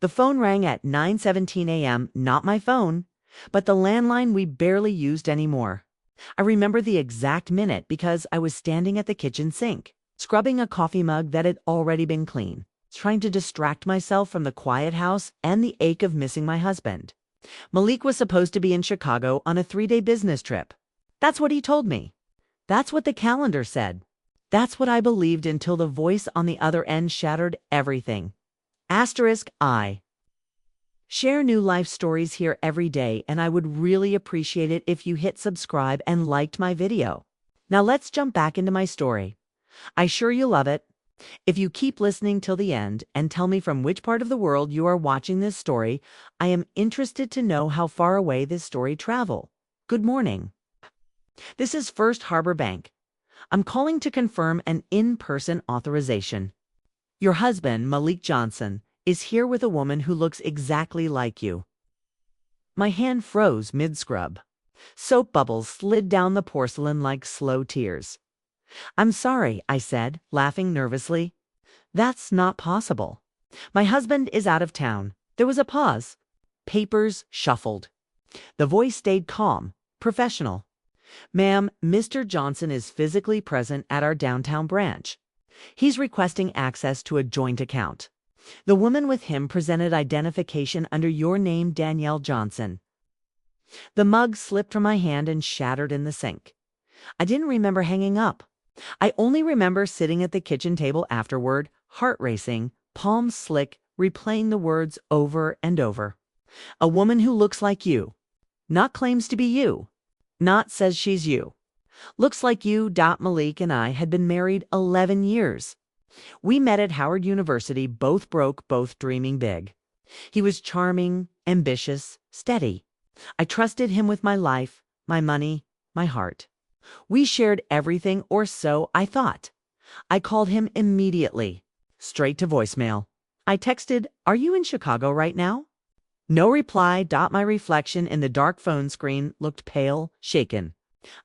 The phone rang at 9:17 a.m., not my phone, but the landline we barely used anymore. I remember the exact minute because I was standing at the kitchen sink, scrubbing a coffee mug that had already been clean, trying to distract myself from the quiet house and the ache of missing my husband. Malik was supposed to be in Chicago on a 3-day business trip. That's what he told me. That's what the calendar said. That's what I believed until the voice on the other end shattered everything. I share new life stories here every day, and I would really appreciate it if you hit subscribe and liked my video. Now let's jump back into my story. I'm sure you'll love it. If you keep listening till the end and tell me from which part of the world you are watching this story, I am interested to know how far away this story traveled. Good morning. This is First Harbor Bank. I'm calling to confirm an in-person authorization. Your husband, Malik Johnson, is here with a woman who looks exactly like you. My hand froze mid-scrub. Soap bubbles slid down the porcelain like slow tears. I'm sorry, I said, laughing nervously. That's not possible. My husband is out of town. There was a pause. Papers shuffled. The voice stayed calm, professional. Ma'am, Mr. Johnson is physically present at our downtown branch. He's requesting access to a joint account. The woman with him presented identification under your name, Danielle Johnson. The mug slipped from my hand and shattered in the sink. I didn't remember hanging up. I only remember sitting at the kitchen table afterward, heart racing, palms slick, replaying the words over and over. A woman who looks like you. Not claims to be you. Not says she's you. Looks like you. Malik and I had been married 11 years. We met at Howard University, both broke, both dreaming big. He was charming, ambitious, steady. I trusted him with my life, my money, my heart. We shared everything, or so I thought. I called him immediately, straight to voicemail. I texted, "Are you in Chicago right now?" No reply. My reflection in the dark phone screen looked pale, shaken.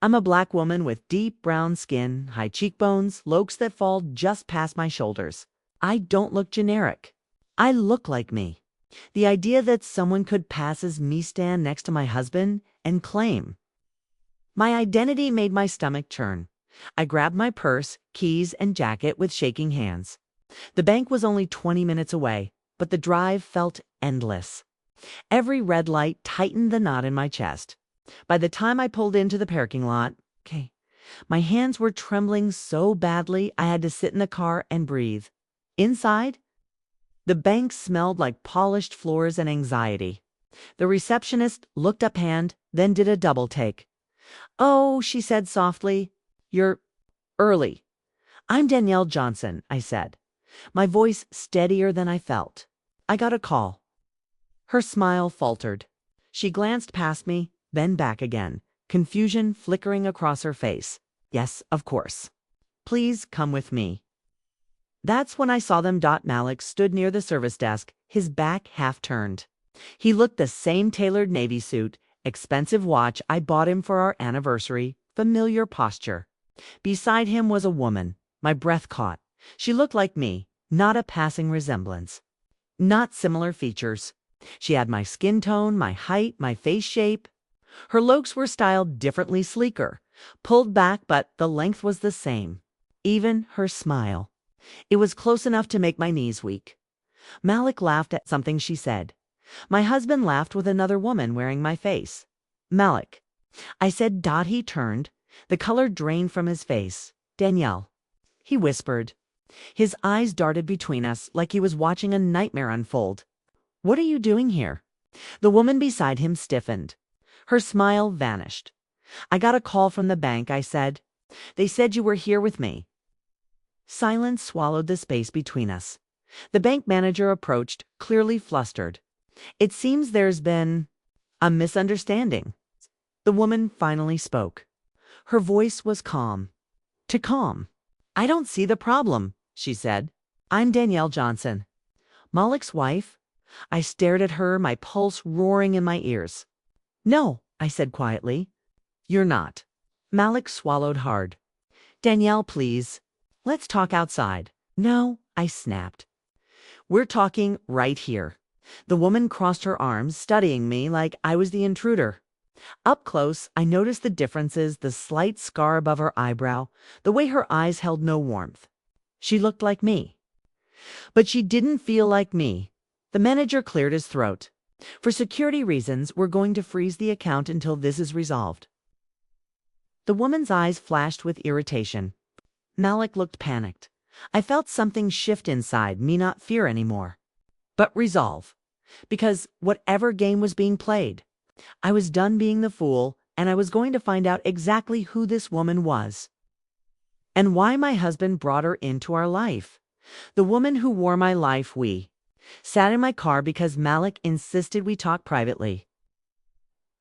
I'm a black woman with deep brown skin, high cheekbones, looks that fall just past my shoulders. I don't look generic. I look like me. The idea that someone could pass as me stand next to my husband and claim. My identity made my stomach churn. I grabbed my purse, keys, and jacket with shaking hands. The bank was only 20 minutes away, but the drive felt endless. Every red light tightened the knot in my chest. By the time I pulled into the parking lot, my hands were trembling so badly I had to sit in the car and breathe. Inside, the bank smelled like polished floors and anxiety. The receptionist looked up hand, then did a double take. "Oh," she said softly, "you're early." "I'm Danielle Johnson," I said, my voice steadier than I felt. "I got a call." Her smile faltered. She glanced past me, then back again, confusion flickering across her face. "Yes, of course. Please come with me." That's when I saw them. Malik stood near the service desk, his back half turned. He looked the same tailored navy suit, expensive watch I bought him for our anniversary, familiar posture. Beside him was a woman. My breath caught. She looked like me, not a passing resemblance. Not similar features. She had my skin tone, my height, my face shape. Her looks were styled differently, sleeker, pulled back, but the length was the same. Even her smile. It was close enough to make my knees weak. Malik laughed at something she said. My husband laughed with another woman wearing my face. "Malik," I said. He turned. The color drained from his face. "Danielle," he whispered. His eyes darted between us like he was watching a nightmare unfold. "What are you doing here?" The woman beside him stiffened. Her smile vanished. "I got a call from the bank," I said. "They said you were here with me." Silence swallowed the space between us. The bank manager approached, clearly flustered. "It seems there's been a misunderstanding." The woman finally spoke. Her voice was calm. Too calm. "I don't see the problem," she said. "I'm Danielle Johnson." "Malik's wife?" I stared at her, my pulse roaring in my ears. "No," I said quietly. "You're not." Malik swallowed hard. "Danielle, please. Let's talk outside." "No," I snapped. "We're talking right here." The woman crossed her arms, studying me like I was the intruder. Up close, I noticed the differences, the slight scar above her eyebrow, the way her eyes held no warmth. She looked like me. But she didn't feel like me. The manager cleared his throat. For security reasons, we're going to freeze the account until this is resolved. The woman's eyes flashed with irritation. Malik looked panicked. I felt something shift inside me, not fear anymore, but resolve. Because whatever game was being played, I was done being the fool, and I was going to find out exactly who this woman was. And why my husband brought her into our life. The woman who wore my life. We sat in my car because Malik insisted we talk privately.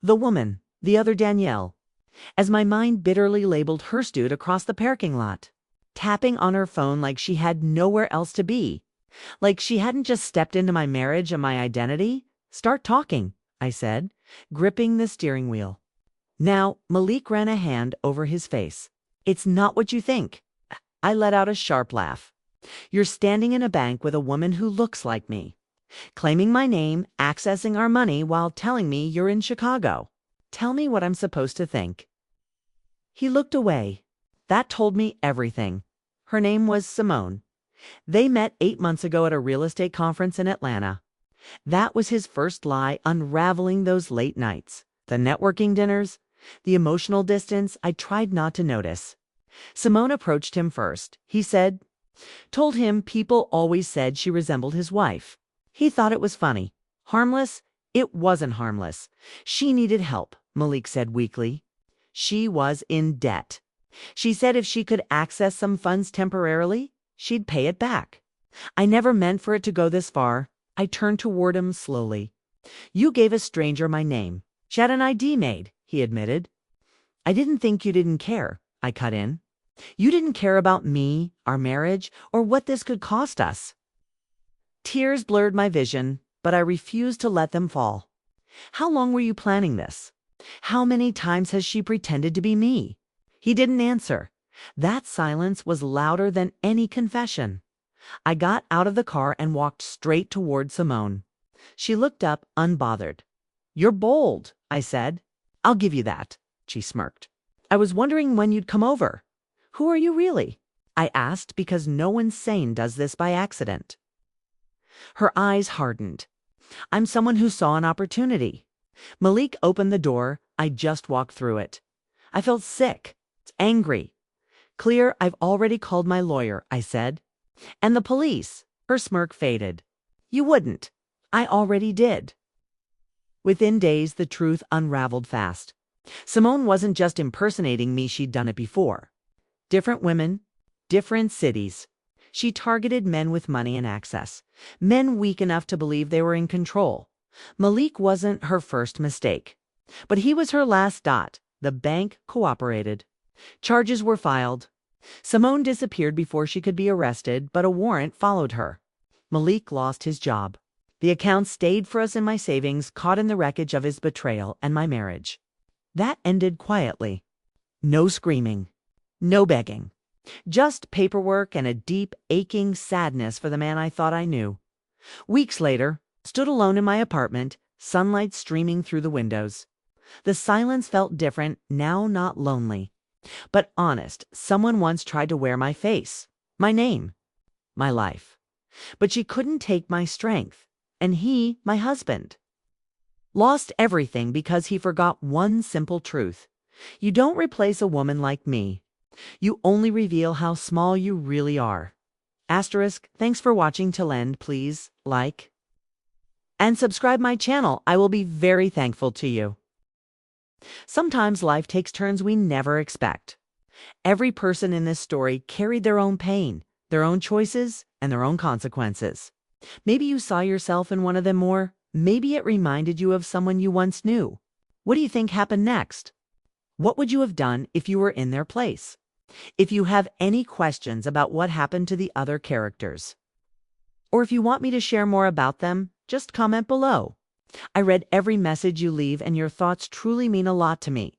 The woman, the other Danielle, as my mind bitterly labeled her, stood across the parking lot, tapping on her phone like she had nowhere else to be. Like she hadn't just stepped into my marriage and my identity. Start talking, I said, gripping the steering wheel. Now, Malik ran a hand over his face. It's not what you think. I let out a sharp laugh. You're standing in a bank with a woman who looks like me, claiming my name, accessing our money while telling me you're in Chicago. Tell me what I'm supposed to think. He looked away. That told me everything. Her name was Simone. They met 8 months ago at a real estate conference in Atlanta. That was his first lie, unraveling those late nights, the networking dinners, the emotional distance I tried not to notice. Simone approached him first. He said, told him people always said she resembled his wife. He thought it was funny. Harmless? It wasn't harmless. She needed help, Malik said weakly. She was in debt. She said if she could access some funds temporarily, she'd pay it back. I never meant for it to go this far. I turned toward him slowly. You gave a stranger my name. She had an ID made, he admitted. I didn't think you didn't care, I cut in. You didn't care about me, our marriage, or what this could cost us. Tears blurred my vision, but I refused to let them fall. How long were you planning this? How many times has she pretended to be me? He didn't answer. That silence was louder than any confession. I got out of the car and walked straight toward Simone. She looked up, unbothered. You're bold, I said. I'll give you that, she smirked. I was wondering when you'd come over. Who are you really? I asked because no one sane does this by accident. Her eyes hardened. I'm someone who saw an opportunity. Malik opened the door. I just walked through it. I felt sick, angry. Clear, I've already called my lawyer, I said. And the police. Her smirk faded. You wouldn't. I already did. Within days, the truth unraveled fast. Simone wasn't just impersonating me, she'd done it before. Different women, different cities. She targeted men with money and access, men weak enough to believe they were in control. Malik wasn't her first mistake, but he was her last dot. The bank cooperated. Charges were filed. Simone disappeared before she could be arrested, but a warrant followed her. Malik lost his job. The account stayed for us in my savings, caught in the wreckage of his betrayal and my marriage. That ended quietly. No screaming. No begging. Just paperwork and a deep, aching sadness for the man I thought I knew. Weeks later, stood alone in my apartment, sunlight streaming through the windows. The silence felt different, now not lonely, but honest. Someone once tried to wear my face, my name, my life. But she couldn't take my strength. And he, my husband, lost everything because he forgot one simple truth. You don't replace a woman like me. You only reveal how small you really are. Asterisk, thanks for watching till end. Please like and subscribe my channel. I will be very thankful to you. Sometimes life takes turns we never expect. Every person in this story carried their own pain, their own choices, and their own consequences. Maybe you saw yourself in one of them more. Maybe it reminded you of someone you once knew. What do you think happened next? What would you have done if you were in their place? If you have any questions about what happened to the other characters, or if you want me to share more about them, just comment below. I read every message you leave, and your thoughts truly mean a lot to me.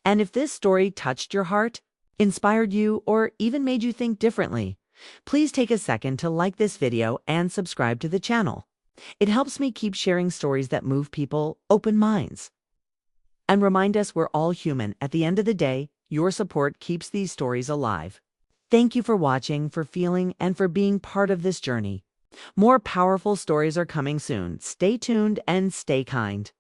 And if this story touched your heart, inspired you, or even made you think differently, please take a second to like this video and subscribe to the channel. It helps me keep sharing stories that move people, open minds, and remind us we're all human. At the end of the day, your support keeps these stories alive. Thank you for watching, for feeling, and for being part of this journey. More powerful stories are coming soon. Stay tuned and stay kind.